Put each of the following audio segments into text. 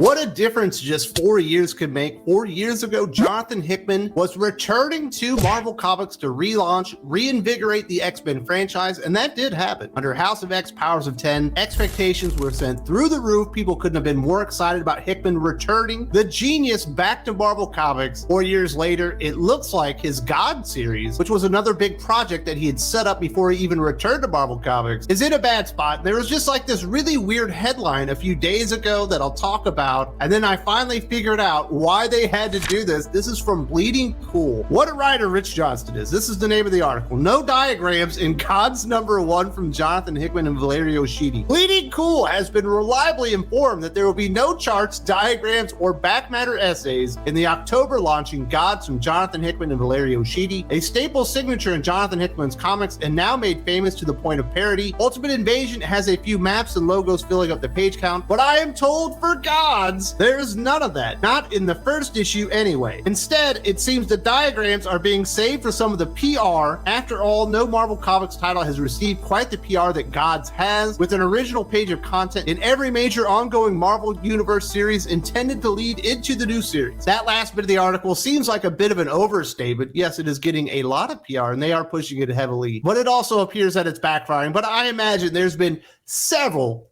What a difference just 4 years could make. 4 years ago, Jonathan Hickman was returning to Marvel Comics to relaunch, reinvigorate the X-Men franchise, and that did happen. Under House of X, Powers of 10, expectations were sent through the roof. People couldn't have been more excited about Hickman returning the genius back to Marvel Comics. 4 years later, it looks like his G.O.D. series, which was another big project that he had set up before he even returned to Marvel Comics, is in a bad spot. There was just like this really weird headline a few days ago that I'll talk about. And then I finally figured out why they had to do this. This is from Bleeding Cool. What a writer Rich Johnston is. This is the name of the article. No diagrams in G.O.D.S #1 from Jonathan Hickman and Valerio Schiti. Bleeding Cool has been reliably informed that there will be no charts, diagrams, or back matter essays in the October launching G.O.D.S from Jonathan Hickman and Valerio Schiti, a staple signature in Jonathan Hickman's comics and now made famous to the point of parody. Ultimate Invasion has a few maps and logos filling up the page count, but I am told for G.O.D.S there's none of that, not in the first issue anyway. Instead, it seems the diagrams are being saved for some of the PR. After all, no Marvel Comics title has received quite the PR that G.O.D.S has, with an original page of content in every major ongoing Marvel Universe series intended to lead into the new series. That last bit of the article seems like a bit of an overstatement. Yes, it is getting a lot of PR and they are pushing it heavily, but it also appears that it's backfiring. But I imagine there's been several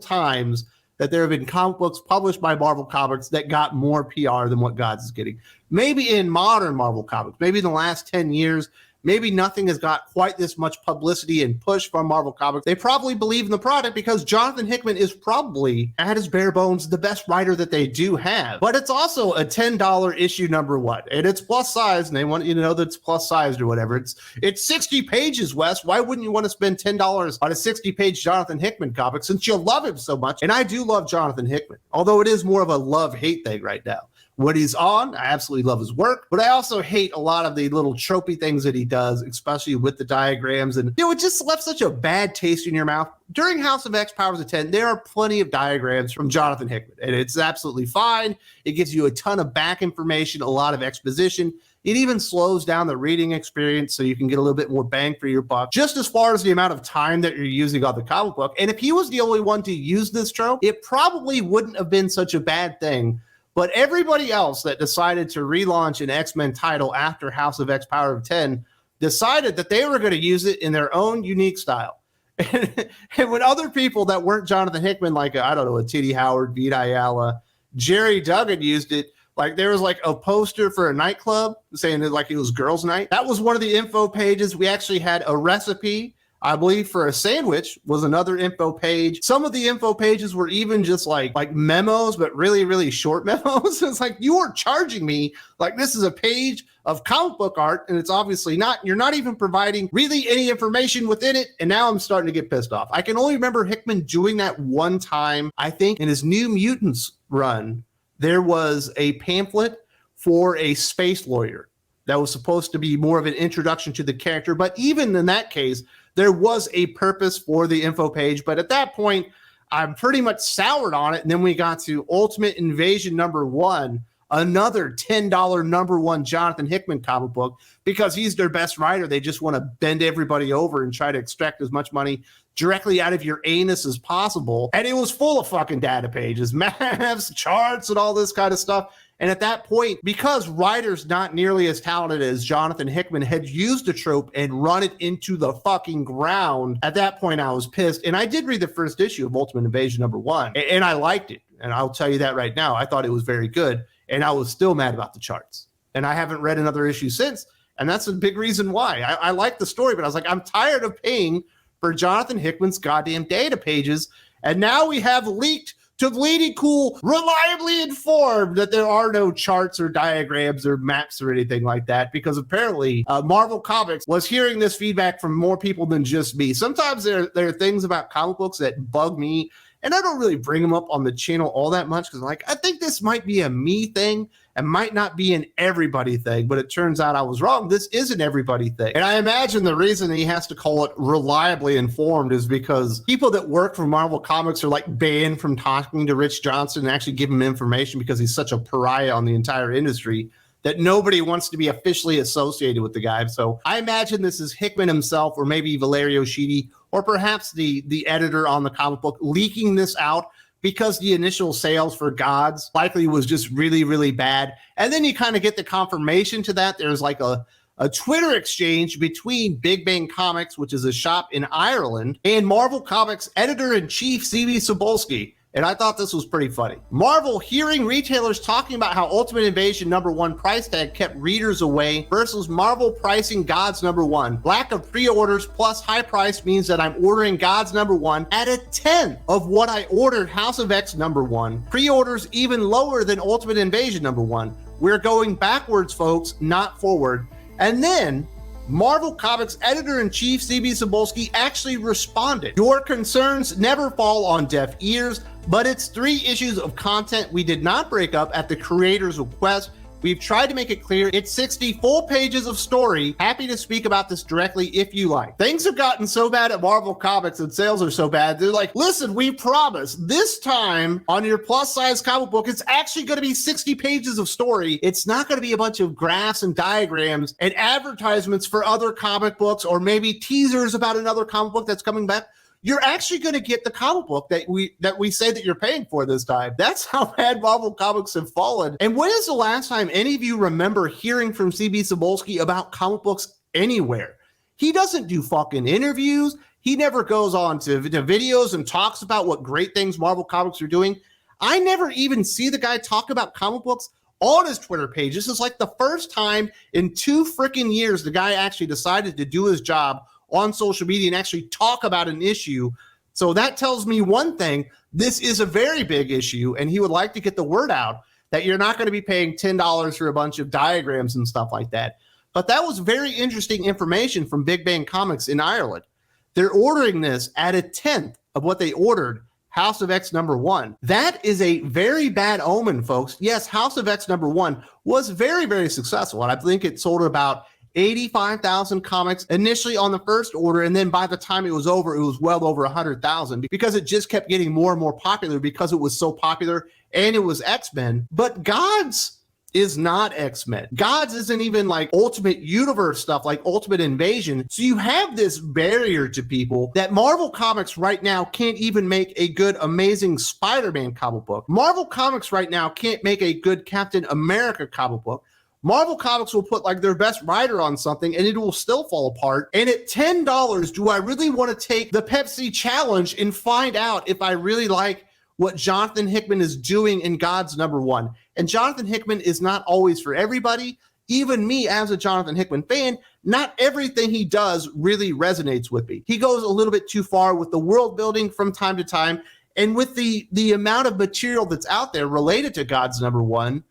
times that there have been comic books published by Marvel Comics that got more PR than what G.O.D.S is getting. Maybe in modern Marvel Comics, maybe in the last 10 years, maybe nothing has got quite this much publicity and push from Marvel Comics. They probably believe in the product because Jonathan Hickman is probably, at his bare bones, the best writer that they do have. But it's also a $10 issue #1, and it's plus size, and they want you to know that it's plus sized or whatever. It's 60 pages, Wes. Why wouldn't you want to spend $10 on a 60-page Jonathan Hickman comic since you love him so much? And I do love Jonathan Hickman, although it is more of a love-hate thing right now. What he's on, I absolutely love his work, but I also hate a lot of the little tropey things that he does, especially with the diagrams. And, it just left such a bad taste in your mouth. During House of X, Powers of 10, there are plenty of diagrams from Jonathan Hickman, and it's absolutely fine. It gives you a ton of back information, a lot of exposition. It even slows down the reading experience so you can get a little bit more bang for your buck, just as far as the amount of time that you're using on the comic book. And if he was the only one to use this trope, it probably wouldn't have been such a bad thing. But everybody else that decided to relaunch an X-Men title after House of X, Power of 10 decided that they were going to use it in their own unique style. And when other people that weren't Jonathan Hickman, like, I don't know, a T.D. Howard, Vita Ayala, Jerry Duggan used it, like there was like a poster for a nightclub saying that like it was girls' night. That was one of the info pages. We actually had a recipe, I believe, for a sandwich was another info page. Some of the info pages were even just like memos, but really, really short memos. It's like, you are charging me like this is a page of comic book art, and it's obviously not. You're not even providing really any information within it, and now I'm starting to get pissed off. I can only remember Hickman doing that one time, I think, in his New Mutants run. There was a pamphlet for a space lawyer that was supposed to be more of an introduction to the character, but even in that case, there was a purpose for the info page. But at that point, I'm pretty much soured on it. And then we got to Ultimate Invasion #1, another $10 #1 Jonathan Hickman comic book, because he's their best writer. They just want to bend everybody over and try to extract as much money directly out of your anus as possible. And it was full of fucking data pages, maps, charts, and all this kind of stuff. And at that point, because writers not nearly as talented as Jonathan Hickman had used a trope and run it into the fucking ground, at that point I was pissed. And I did read the first issue of Ultimate Invasion #1, and I liked it. And I'll tell you that right now. I thought it was very good, and I was still mad about the charts. And I haven't read another issue since, and that's a big reason why. I like the story, but I was like, I'm tired of paying for Jonathan Hickman's goddamn data pages, and now we have leaked to Bleeding Cool, reliably informed that there are no charts or diagrams or maps or anything like that, because apparently Marvel Comics was hearing this feedback from more people than just me. Sometimes there are things about comic books that bug me, and I don't really bring them up on the channel all that much because, like, I think this might be a me thing and might not be an everybody thing, but it turns out I was wrong. This is an everybody thing. And I imagine the reason he has to call it reliably informed is because people that work for Marvel Comics are like banned from talking to Rich Johnston and actually give him information because he's such a pariah on the entire industry that nobody wants to be officially associated with the guy. So I imagine this is Hickman himself, or maybe Valerio Schiti, or perhaps the editor on the comic book leaking this out because the initial sales for G.O.D.S likely was just really, really bad. And then you kind of get the confirmation to that. There's like a Twitter exchange between Big Bang Comics, which is a shop in Ireland, and Marvel Comics editor-in-chief C.B. Cebulski. And I thought this was pretty funny. Marvel, hearing retailers talking about how Ultimate Invasion #1 price tag kept readers away versus Marvel pricing G.O.D.S #1. Lack of pre-orders plus high price means that I'm ordering G.O.D.S #1 at a 10th of what I ordered House of X #1. Pre-orders even lower than Ultimate Invasion #1. We're going backwards, folks, not forward. And then Marvel Comics editor-in-chief C.B. Cebulski actually responded. Your concerns never fall on deaf ears, but it's 3 issues of content we did not break up at the creator's request. We've tried to make it clear it's 60 full pages of story. Happy to speak about this directly if you like. Things have gotten so bad at Marvel Comics and sales are so bad. They're like, listen, we promise this time on your plus size comic book, it's actually going to be 60 pages of story. It's not going to be a bunch of graphs and diagrams and advertisements for other comic books or maybe teasers about another comic book that's coming back. You're actually going to get the comic book that we say that you're paying for this time. That's how bad Marvel Comics have fallen. And when is the last time any of you remember hearing from C.B. Cebulski about comic books anywhere? He doesn't do fucking interviews. He never goes on to videos and talks about what great things Marvel Comics are doing. I never even see the guy talk about comic books on his Twitter page. This is like the first time in 2 freaking years the guy actually decided to do his job on social media and actually talk about an issue. So that tells me one thing, this is a very big issue, and he would like to get the word out that you're not going to be paying $10 for a bunch of diagrams and stuff like that. But that was very interesting information from Big Bang Comics in Ireland. They're ordering this at a 10th of what they ordered House of X #1. That is a very bad omen, folks. Yes, House of X #1 was very, very successful, and I think it sold about 85,000 comics initially on the first order, and then by the time it was over, it was well over 100,000 because it just kept getting more and more popular because it was so popular and it was X-Men. But G.O.D.S is not X-Men. G.O.D.S isn't even like Ultimate Universe stuff like Ultimate Invasion. So you have this barrier to people that Marvel Comics right now can't even make a good Amazing Spider-Man comic book. Marvel Comics right now can't make a good Captain America comic book. Marvel Comics will put like their best writer on something and it will still fall apart. And at $10, do I really want to take the Pepsi challenge and find out if I really like what Jonathan Hickman is doing in G.O.D.S #1? And Jonathan Hickman is not always for everybody. Even me as a Jonathan Hickman fan, not everything he does really resonates with me. He goes a little bit too far with the world building from time to time. And with the amount of material that's out there related to G.O.D.S #1,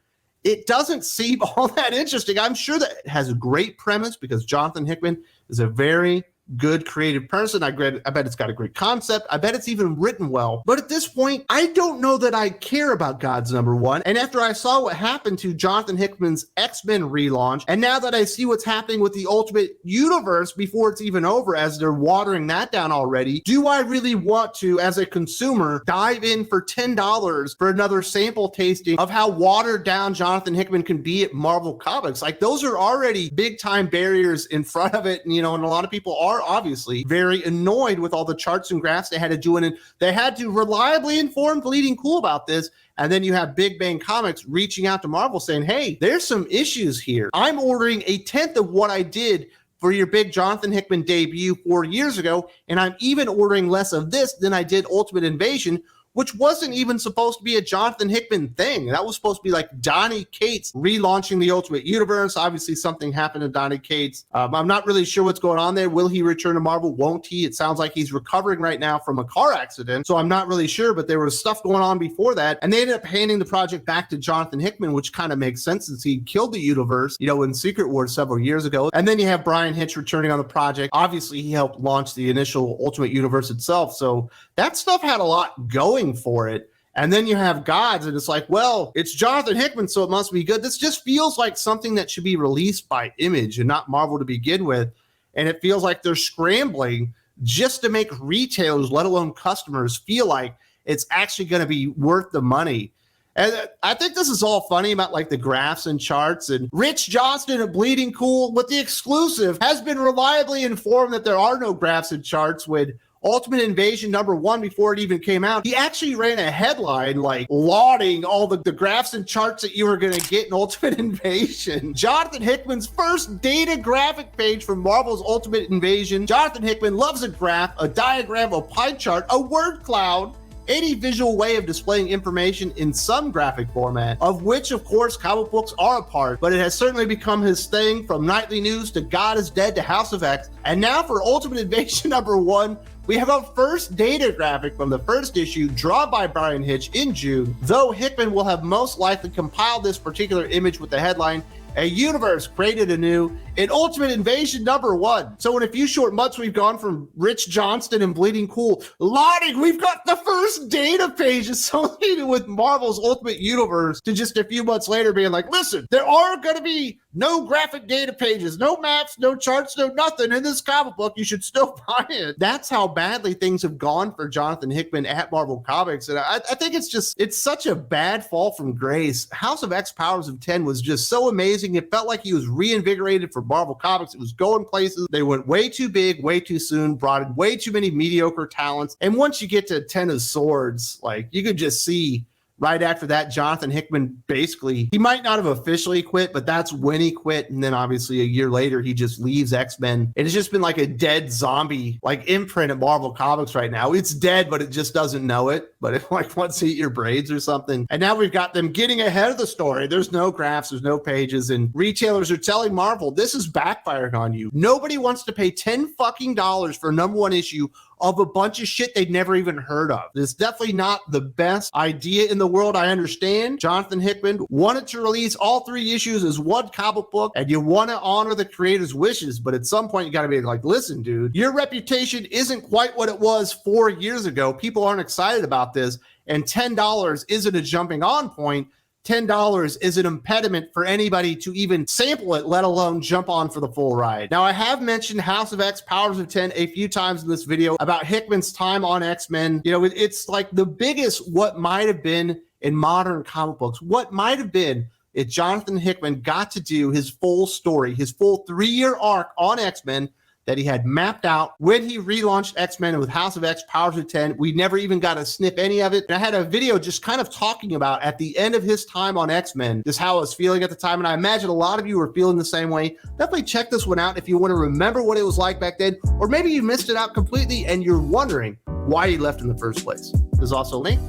it doesn't seem all that interesting. I'm sure that it has a great premise because Jonathan Hickman is a very good creative person. I bet it's got a great concept. I bet it's even written well. But at this point, I don't know that I care about G.O.D.S #1. And after I saw what happened to Jonathan Hickman's X-Men relaunch, and now that I see what's happening with the Ultimate Universe before it's even over, as they're watering that down already, do I really want to, as a consumer, dive in for $10 for another sample tasting of how watered down Jonathan Hickman can be at Marvel Comics? Like, those are already big time barriers in front of it. And, and a lot of people are obviously very annoyed with all the charts and graphs they had to do, and they had to reliably inform Bleeding Cool about this. And then you have Big Bang Comics reaching out to Marvel saying, hey, there's some issues here. I'm ordering a 10th of what I did for your big Jonathan Hickman debut 4 years ago, and I'm even ordering less of this than I did Ultimate Invasion, which wasn't even supposed to be a Jonathan Hickman thing. That was supposed to be like Donny Cates relaunching the Ultimate Universe. Obviously, something happened to Donny Cates. I'm not really sure what's going on there. Will he return to Marvel? Won't he? It sounds like he's recovering right now from a car accident, so I'm not really sure, but there was stuff going on before that, and they ended up handing the project back to Jonathan Hickman, which kind of makes sense since he killed the universe, in Secret Wars several years ago. And then you have Brian Hitch returning on the project. Obviously, he helped launch the initial Ultimate Universe itself, so that stuff had a lot going for it. And then you have G.O.D.S, and it's like, well, it's Jonathan Hickman, so it must be good. This just feels like something that should be released by Image and not Marvel to begin with. And it feels like they're scrambling just to make retailers, let alone customers, feel like it's actually going to be worth the money. And I think this is all funny about like the graphs and charts, and Rich Johnston of Bleeding Cool with the exclusive has been reliably informed that there are no graphs and charts when Ultimate Invasion #1 before it even came out, he actually ran a headline like lauding all the graphs and charts that you were going to get in Ultimate Invasion. Jonathan Hickman's first data graphic page from Marvel's Ultimate Invasion. Jonathan Hickman loves a graph, a diagram, a pie chart, a word cloud, any visual way of displaying information in some graphic format, of which, of course, comic books are a part, but it has certainly become his thing, from nightly news to God is Dead to House of X. And now for Ultimate Invasion #1, we have our first data graphic from the first issue, drawn by Brian Hitch in June, though Hickman will have most likely compiled this particular image with the headline, "A Universe Created Anew" in Ultimate Invasion #1. So in a few short months, we've gone from Rich Johnston and Bleeding Cool lauding, we've got the first data page associated with Marvel's Ultimate Universe, to just a few months later being like, listen, there are going to be no graphic data pages, no maps, no charts, no nothing in this comic book. You should still buy it. That's how badly things have gone for Jonathan Hickman at Marvel Comics. And I think it's such a bad fall from grace. House of X Powers of 10 was just so amazing. It felt like he was reinvigorated for Marvel Comics. It was going places. They went way too big, way too soon, brought in way too many mediocre talents. And once you get to 10 of Swords, like, you could just see right after that, Jonathan Hickman basically, he might not have officially quit, but that's when he quit. And then obviously a year later, he just leaves X-Men. And it's just been like a dead zombie, like, imprint of Marvel Comics right now. It's dead, but it just doesn't know it. But it like wants to eat your braids or something. And now we've got them getting ahead of the story. There's no graphs, there's no pages. And retailers are telling Marvel, this is backfiring on you. Nobody wants to pay $10 fucking for a #1 issue of a bunch of shit they'd never even heard of. It's definitely not the best idea in the world. I understand Jonathan Hickman wanted to release all 3 issues as one comic book, and you want to honor the creator's wishes, but at some point you got to be like, listen, dude, your reputation isn't quite what it was 4 years ago. People aren't excited about this, and $10 isn't a jumping on point. $10 is an impediment for anybody to even sample it, let alone jump on for the full ride. Now, I have mentioned House of X Powers of 10 a few times in this video about Hickman's time on X-Men. You know, it's like the biggest what might have been in modern comic books. What might have been if Jonathan Hickman got to do his full story, his full 3-year arc on X-Men that he had mapped out when he relaunched X-Men with House of X Powers of 10. We never even got to sniff any of it. And I had a video just kind of talking about at the end of his time on X-Men, just how I was feeling at the time. And I imagine a lot of you were feeling the same way. Definitely check this one out if you want to remember what it was like back then, or maybe you missed it out completely and you're wondering why he left in the first place. There's also a link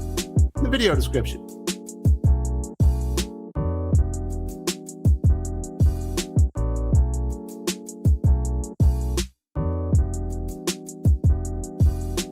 in the video description.